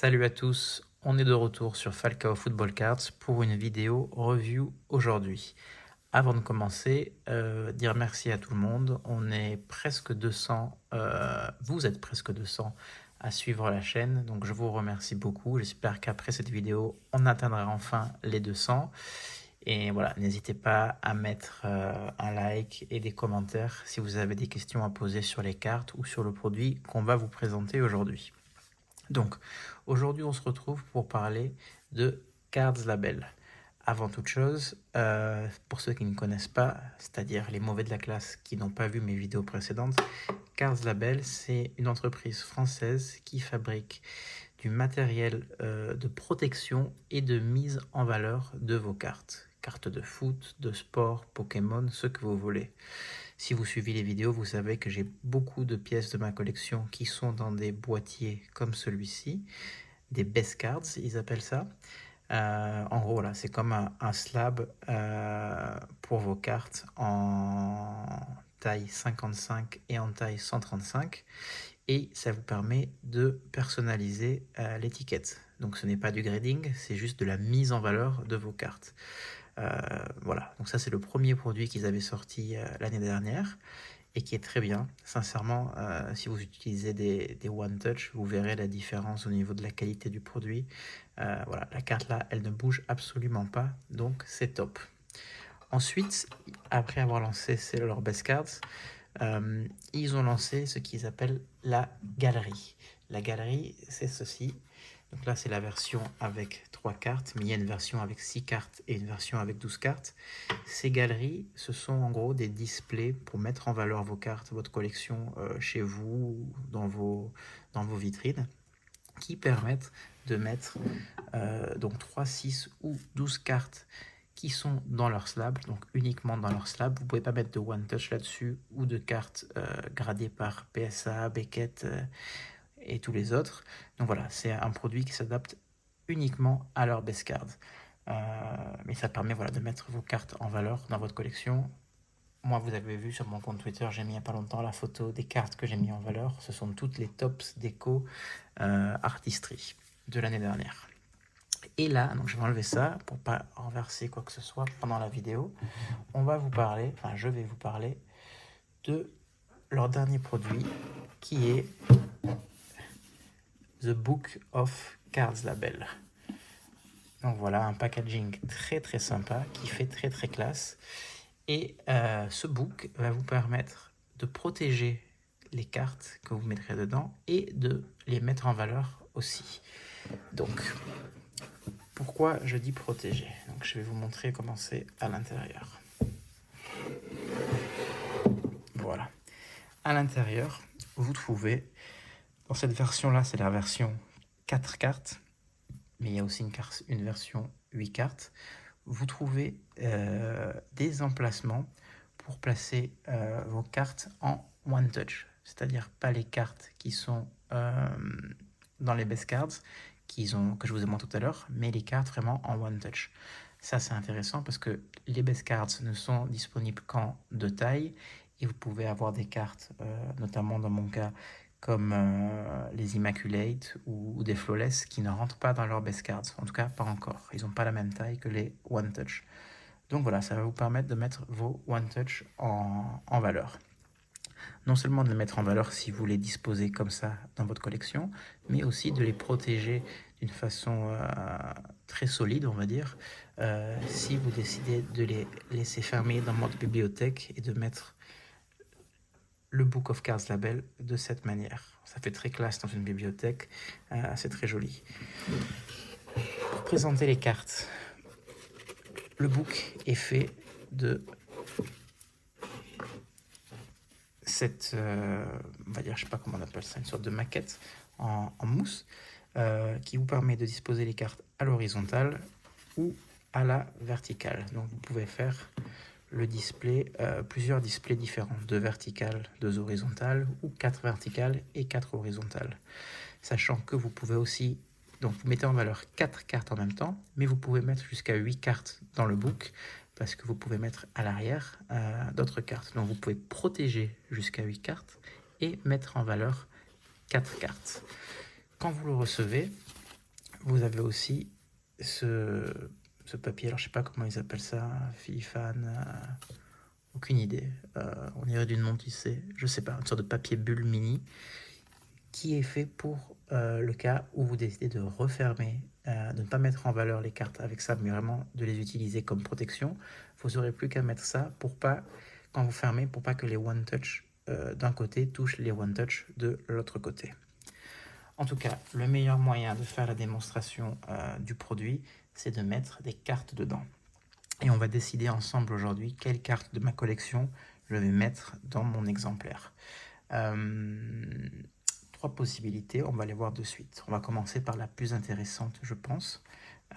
Salut à tous, on est de retour sur Falcao Football Cards pour une vidéo review aujourd'hui. Avant de commencer, dire merci à tout le monde, on est presque 200, vous êtes presque 200 à suivre la chaîne, donc je vous remercie beaucoup. J'espère qu'après cette vidéo, on atteindra enfin les 200. Et voilà, n'hésitez pas à mettre un like et des commentaires si vous avez des questions à poser sur les cartes ou sur le produit qu'on va vous présenter aujourd'hui. Donc, aujourd'hui, on se retrouve pour parler de Cards Label. Avant toute chose, pour ceux qui ne connaissent pas, c'est-à-dire les mauvais de la classe qui n'ont pas vu mes vidéos précédentes, Cards Label, c'est une entreprise française qui fabrique du matériel de protection et de mise en valeur de vos cartes. Cartes de foot, de sport, Pokémon, ce que vous voulez. Si vous suivez les vidéos, vous savez que j'ai beaucoup de pièces de ma collection qui sont dans des boîtiers comme celui-ci, des best cards, ils appellent ça. En gros, là, c'est comme un slab pour vos cartes en taille 55 et en taille 135. Et ça vous permet de personnaliser l'étiquette. Donc ce n'est pas du grading, c'est juste de la mise en valeur de vos cartes. Voilà, donc ça c'est le premier produit qu'ils avaient sorti l'année dernière et qui est très bien. Sincèrement, si vous utilisez des One Touch, vous verrez la différence au niveau de la qualité du produit. Voilà, la carte là, elle ne bouge absolument pas, donc c'est top. Ensuite, après avoir lancé leur best cards, ils ont lancé ce qu'ils appellent la galerie. La galerie, c'est ceci. Donc là, c'est la version avec 3 cartes, mais il y a une version avec 6 cartes et une version avec 12 cartes. Ces galeries, ce sont en gros des displays pour mettre en valeur vos cartes, votre collection chez vous, dans vos vitrines, qui permettent de mettre donc 3, 6 ou 12 cartes qui sont dans leur slab, donc uniquement dans leur slab. Vous ne pouvez pas mettre de One Touch là-dessus ou de cartes gradées par PSA, Beckett et tous les autres. Donc voilà, c'est un produit qui s'adapte uniquement à leur best card. Mais ça permet voilà, de mettre vos cartes en valeur dans votre collection. Moi, vous avez vu sur mon compte Twitter, j'ai mis il n'y a pas longtemps la photo des cartes que j'ai mis en valeur. Ce sont toutes les tops déco artistry de l'année dernière. Et là, donc je vais enlever ça pour pas renverser quoi que ce soit pendant la vidéo. On va vous parler, enfin je vais vous parler de leur dernier produit qui est The Book of Cards Label. Donc voilà, un packaging très très sympa qui fait très très classe. Et ce book va vous permettre de protéger les cartes que vous mettrez dedans et de les mettre en valeur aussi. Donc, pourquoi je dis protéger? Donc, je vais vous montrer comment c'est à l'intérieur. Voilà. À l'intérieur, vous trouvez, dans cette version-là, c'est la version 4 cartes, mais il y a aussi une version 8 cartes. Vous trouvez des emplacements pour placer vos cartes en One Touch, c'est-à-dire pas les cartes qui sont dans les best cards que je vous ai montré tout à l'heure, mais les cartes vraiment en One Touch. Ça, c'est intéressant parce que les best cards ne sont disponibles qu'en 2 tailles et vous pouvez avoir des cartes, notamment dans mon cas, comme les Immaculate ou des Flawless qui ne rentrent pas dans leurs best cards. En tout cas, pas encore. Ils n'ont pas la même taille que les One Touch. Donc voilà, ça va vous permettre de mettre vos One Touch en valeur. Non seulement de les mettre en valeur si vous les disposez comme ça dans votre collection, mais aussi de les protéger d'une façon très solide, on va dire, si vous décidez de les laisser fermer dans votre bibliothèque et de mettre le Book of Cards Label de cette manière. Ça fait très classe dans une bibliothèque, c'est très joli. Pour présenter les cartes, le book est fait de cette, on va dire, je sais pas comment on appelle ça, une sorte de maquette en mousse qui vous permet de disposer les cartes à l'horizontale ou à la verticale. Donc vous pouvez faire le display, plusieurs displays différents, 2 verticales, 2 horizontales ou 4 verticales et 4 horizontales. Sachant que vous pouvez aussi, donc vous mettez en valeur 4 cartes en même temps, mais vous pouvez mettre jusqu'à 8 cartes dans le book parce que vous pouvez mettre à l'arrière d'autres cartes. Donc vous pouvez protéger jusqu'à 8 cartes et mettre en valeur 4 cartes. Quand vous le recevez, vous avez aussi ce, ce papier, alors je sais pas comment ils appellent ça, Filifane, aucune idée. On dirait d'une montissée, je sais pas, une sorte de papier bulle mini qui est fait pour le cas où vous décidez de refermer, de ne pas mettre en valeur les cartes avec ça, mais vraiment de les utiliser comme protection. Vous n'aurez plus qu'à mettre ça pour pas, quand vous fermez, pour pas que les one touch d'un côté touchent les one touch de l'autre côté. En tout cas, le meilleur moyen de faire la démonstration du produit, c'est de mettre des cartes dedans. Et on va décider ensemble aujourd'hui quelle carte de ma collection je vais mettre dans mon exemplaire. Trois possibilités, on va les voir de suite. On va commencer par la plus intéressante, je pense.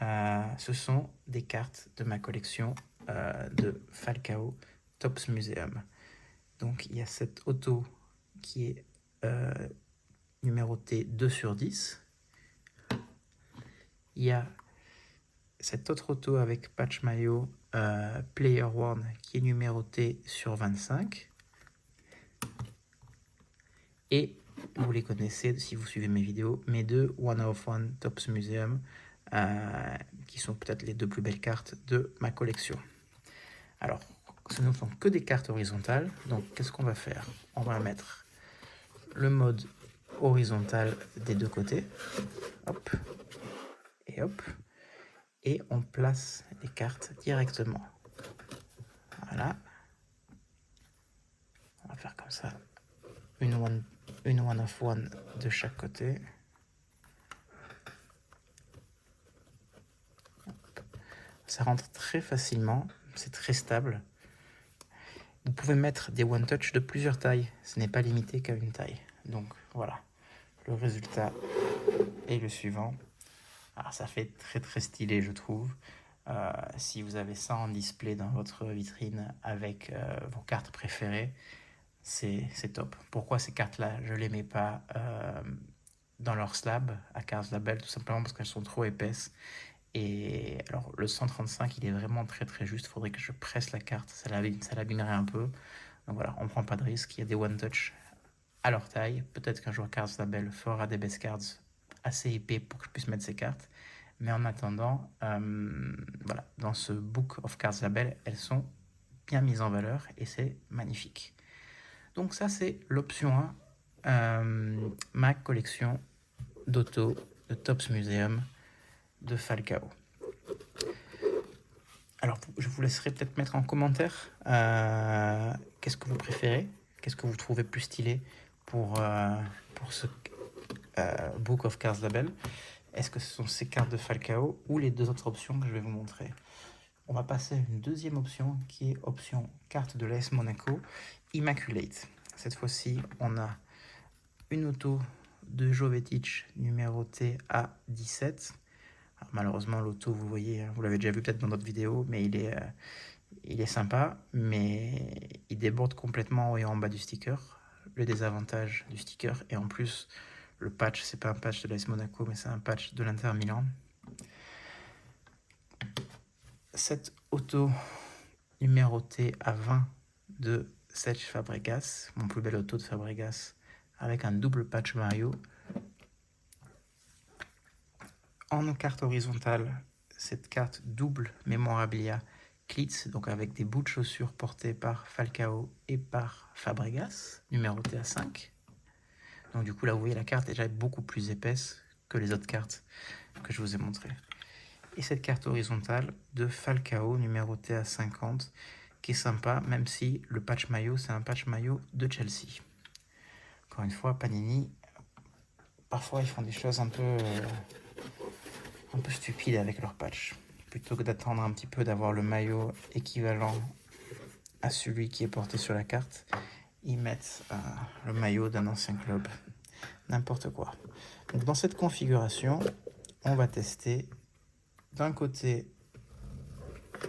Ce sont des cartes de ma collection de Falcao Topps Museum. Donc il y a cette auto qui est numérotée 2/10. Il y a cette autre auto avec patch maillot Player One qui est numérotée sur 25. Et vous les connaissez si vous suivez mes vidéos, mes deux One of One Topps Museum, qui sont peut-être les deux plus belles cartes de ma collection. Alors, ce ne sont que des cartes horizontales, donc qu'est-ce qu'on va faire? On va mettre le mode horizontal des deux côtés, hop, et on place les cartes directement. Voilà. On va faire comme ça, une one of one de chaque côté. Ça rentre très facilement, c'est très stable. Vous pouvez mettre des one touch de plusieurs tailles, ce n'est pas limité qu'à une taille. Donc voilà, le résultat est le suivant. Alors ça fait très très stylé, je trouve. Si vous avez ça en display dans votre vitrine avec vos cartes préférées, c'est top. Pourquoi ces cartes-là, je ne les mets pas dans leur slab à Cards Label? Tout simplement parce qu'elles sont trop épaisses. Et alors le 135, il est vraiment très très juste. Il faudrait que je presse la carte, ça l'abîmerait un peu. Donc voilà, on prend pas de risque. Il y a des one touch à leur taille. Peut-être qu'un jour Cards Label fera des best cards assez épais pour que je puisse mettre ces cartes. Mais en attendant, voilà, dans ce Book of Cards Label, elles sont bien mises en valeur et c'est magnifique. Donc ça, c'est l'option 1, ma collection d'auto de Topps Museum de Falcao. Alors, je vous laisserai peut-être mettre en commentaire qu'est-ce que vous préférez, qu'est-ce que vous trouvez plus stylé pour ce Book of Cards Label. Est-ce que ce sont ces cartes de Falcao ou les deux autres options que je vais vous montrer? On va passer à une deuxième option qui est option carte de l'AS Monaco Immaculate. Cette fois-ci, on a une auto de Jovetic numérotée à 17. Alors, malheureusement, l'auto, vous voyez, vous l'avez déjà vu peut-être dans d'autres vidéos, mais il est sympa, mais il déborde complètement en haut et en bas du sticker. Le désavantage du sticker, et en plus, le patch, c'est pas un patch de l'AS Monaco, mais c'est un patch de l'Inter Milan. Cette auto numérotée à 20 de Cesc Fabregas, mon plus bel auto de Fabregas, avec un double patch Mario. En carte horizontale, cette carte double Memorabilia Klitz, donc avec des bouts de chaussures portés par Falcao et par Fabregas, numérotée à 5. Donc du coup, là, vous voyez, la carte est déjà beaucoup plus épaisse que les autres cartes que je vous ai montrées. Et cette carte horizontale de Falcao, numérotée à 50, qui est sympa, même si le patch maillot, c'est un patch maillot de Chelsea. Encore une fois, Panini, parfois, ils font des choses un peu stupides avec leur patch. Plutôt que d'attendre un petit peu d'avoir le maillot équivalent à celui qui est porté sur la carte, ils mettent le maillot d'un ancien club. N'importe quoi. Donc dans cette configuration, on va tester d'un côté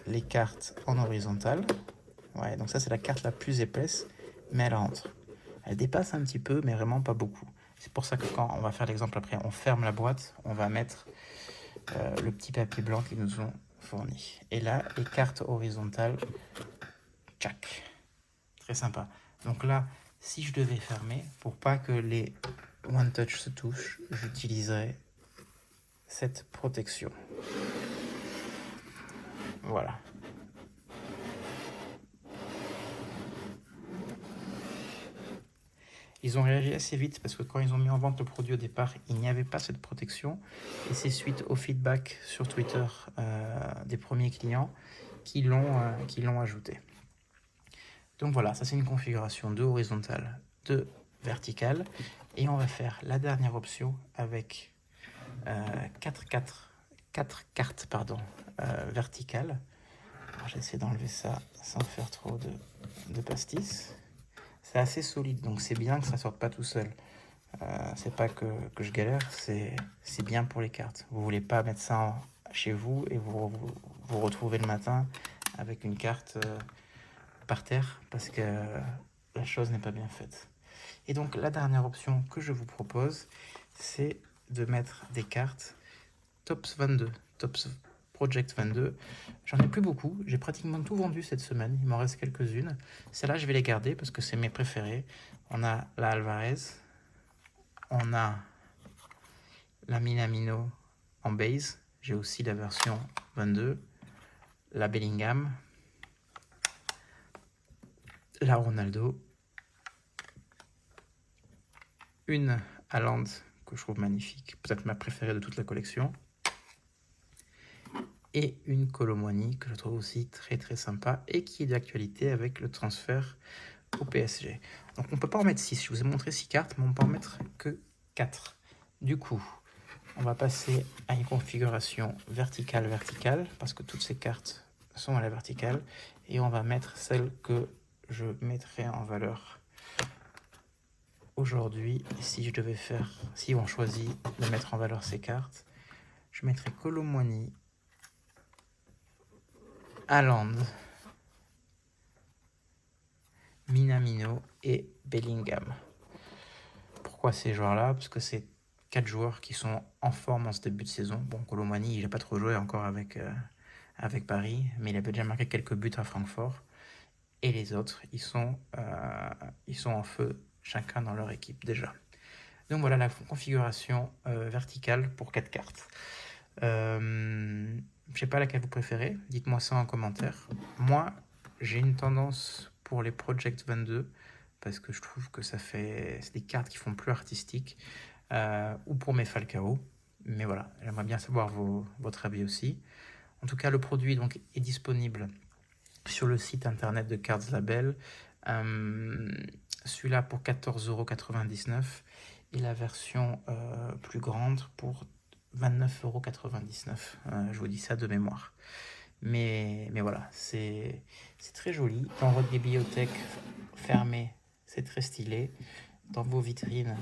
les cartes en horizontale. Ouais, donc ça c'est la carte la plus épaisse, mais elle rentre. Elle dépasse un petit peu, mais vraiment pas beaucoup. C'est pour ça que quand on va faire l'exemple après, on ferme la boîte, on va mettre le petit papier blanc qu'ils nous ont fourni. Et là, les cartes horizontales, tchac. Très sympa. Donc là, si je devais fermer, pour pas que les one touch se touchent, j'utiliserais cette protection. Voilà. Ils ont réagi assez vite parce que quand ils ont mis en vente le produit au départ, il n'y avait pas cette protection. Et c'est suite au feedback sur Twitter des premiers clients qui l'ont ajouté. Donc voilà, ça c'est une configuration de horizontale, de verticale. Et on va faire la dernière option avec 4 cartes verticales. J'essaie d'enlever ça sans faire trop de pastis. C'est assez solide, donc c'est bien que ça sorte pas tout seul. C'est pas que je galère, c'est bien pour les cartes. Vous voulez pas mettre ça chez vous et vous retrouver le matin avec une carte par terre parce que la chose n'est pas bien faite. Et donc la dernière option que je vous propose, c'est de mettre des cartes Tops 22, Tops Project 22. J'en ai plus beaucoup, j'ai pratiquement tout vendu cette semaine, il m'en reste quelques-unes. Celles-là, je vais les garder parce que c'est mes préférés. On a la Alvarez, on a la Minamino en base, j'ai aussi la version 22, la Bellingham, la Ronaldo, une Haaland que je trouve magnifique, peut-être ma préférée de toute la collection, et une Kolo Muani que je trouve aussi très très sympa et qui est d'actualité avec le transfert au PSG. Donc on peut pas en mettre 6, je vous ai montré 6 cartes, mais on peut en mettre que 4. Du coup, on va passer à une configuration verticale, parce que toutes ces cartes sont à la verticale, et on va mettre celle que je mettrai en valeur aujourd'hui. Si on choisit de mettre en valeur ces cartes, je mettrai Kolo Muani, Haaland, Minamino et Bellingham. Pourquoi ces joueurs-là? Parce que c'est 4 joueurs qui sont en forme en ce début de saison. Bon, Kolo Muani, il n'a pas trop joué encore avec Paris, mais il avait déjà marqué quelques buts à Francfort. Et les autres, ils sont en feu, chacun dans leur équipe déjà. Donc voilà la configuration verticale pour 4 cartes. Je ne sais pas laquelle vous préférez, dites-moi ça en commentaire. Moi, j'ai une tendance pour les Project 22 parce que je trouve que c'est des cartes qui font plus artistique, ou pour mes Falcao. Mais voilà, j'aimerais bien savoir votre avis aussi. En tout cas, le produit donc est disponible sur le site internet de Cards Label. Celui-là pour 14,99 € et la version plus grande pour 29,99 €. Je vous dis ça de mémoire. Mais voilà, c'est très joli. Dans votre bibliothèque fermée, c'est très stylé. Dans vos vitrines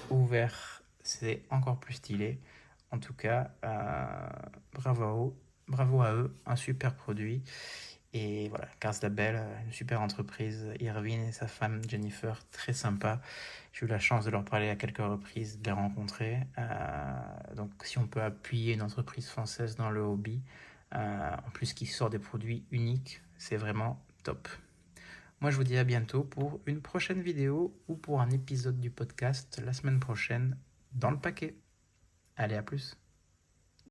ouvertes, c'est encore plus stylé. En tout cas, bravo à eux, un super produit. Et voilà, Cards Label, une super entreprise. Irvine et sa femme Jennifer, très sympa. J'ai eu la chance de leur parler à quelques reprises, de les rencontrer. Donc si on peut appuyer une entreprise française dans le hobby, en plus qui sort des produits uniques, c'est vraiment top. Moi je vous dis à bientôt pour une prochaine vidéo ou pour un épisode du podcast la semaine prochaine dans le paquet. Allez, à plus.